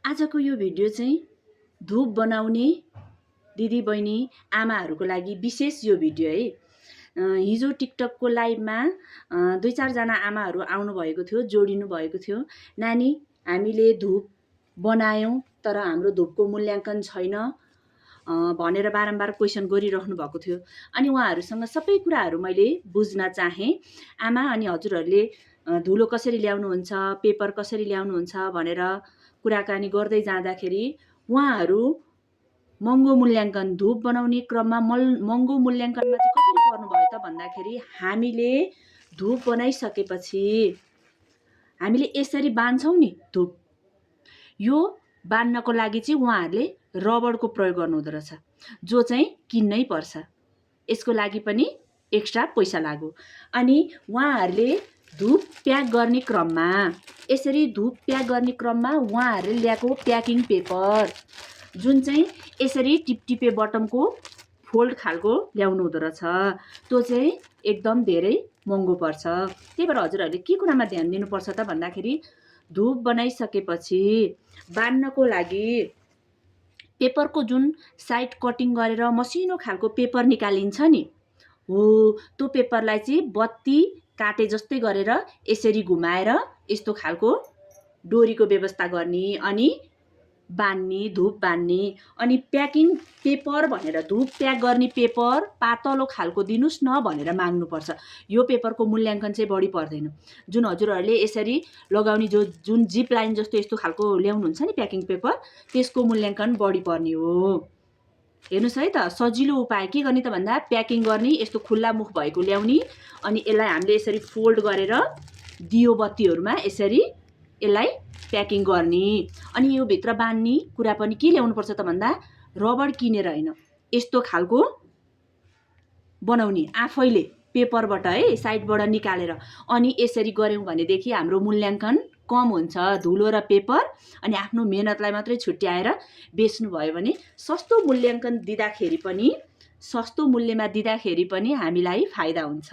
आजको यो भिडियो चाहिँ धूप बनाउने दिदी बहिनी आमाहरूको लागि विशेष यो भिडियो है। हिजो टिकटकको लाइभमा 2-4 जना आमाहरू आउनु भएको थियो, जोडिनु भएको थियो। नानी हामीले धूप बनायौं तर हाम्रो धूपको मूल्याङ्कन छैन भनेर बारम्बार क्वेसन गरिराख्नु भएको थियो। अनि उहाँहरूसँग सबै कुराहरू मैले बुझ्न चाहे। आमा अनि हजुरहरूले धुलो कसरी ल्याउनुहुन्छ, पेपर कसरी ल्याउनुहुन्छ भनेर कुराकानी गर्दै जाँदाखेरि उहाँहरू महँगो मूल्याङ्कन धूप बनाउने क्रममा महँगो मूल्याङ्कनमा चाहिँ कसरी पर्नुभयो त भन्दाखेरि हामीले धूप बनाइसकेपछि हामीले यसरी बाँध्छौँ नि धूप, यो बाँध्नको लागि चाहिँ उहाँहरूले रबरको प्रयोग गर्नु हुँदो रहेछ, जो चाहिँ किन्नै पर्छ। यसको लागि पनि एक्स्ट्रा पैसा लाग्यो। अनि उहाँहरूले धूप प्याक गर्ने क्रममा यसरी धूप प्याक गर्ने क्रममा उहाँहरूले ल्याएको प्याकिङ पेपर जुन चाहिँ यसरी टिपटिपे बटमको फोल्ड खालको ल्याउनु हुँदो रहेछ, त्यो चाहिँ एकदम धेरै महँगो पर्छ। त्यही भएर हजुरहरूले के कुरामा ध्यान दिनुपर्छ त भन्दाखेरि धूप बनाइसकेपछि बाँध्नको लागि पेपरको जुन साइड कटिङ गरेर मसिनो खालको पेपर निकालिन्छ नि, हो त्यो पेपरलाई चाहिँ बत्ती काटे जस्तै गरेर यसरी घुमाएर यस्तो खालको डोरीको व्यवस्था गर्ने अनि बान्ने, धूप बान्ने। अनि प्याकिङ पेपर भनेर धूप प्याक गर्ने पेपर पातलो खालको दिनुस् न भनेर माग्नुपर्छ। यो पेपरको मूल्याङ्कन चाहिँ बढी पर्दैन। जुन हजुरहरूले यसरी लगाउने जुन जिप लाइन जस्तो यस्तो खालको ल्याउनुहुन्छ नि प्याकिङ पेपर, त्यसको मूल्याङ्कन बढी पर्ने हो। हेर्नुहोस् है त, सजिलो उपाय के गर्ने त भन्दा प्याकिङ गर्ने यस्तो खुल्ला मुख भएको ल्याउने अनि यसलाई हामीले यसरी फोल्ड गरेर दियो बत्तीहरूमा यसरी यसलाई प्याकिङ गर्ने। अनि यो भित्र बान्ने कुरा पनि के ल्याउनुपर्छ त भन्दा रबर किनेर होइन, यस्तो खालको बनाउने आफैले पेपरबाट है साइडबाट निकालेर अनि यसरी गऱ्यौँ भनेदेखि हाम्रो मूल्याङ्कन कम हुन्छ। धुलो र पेपर अनि आफ्नो मेहनतलाई मात्रै छुट्याएर बेच्नुभयो भने सस्तो मूल्याङ्कन दिँदाखेरि पनि, सस्तो मूल्यमा दिँदाखेरि पनि हामीलाई फाइदा हुन्छ।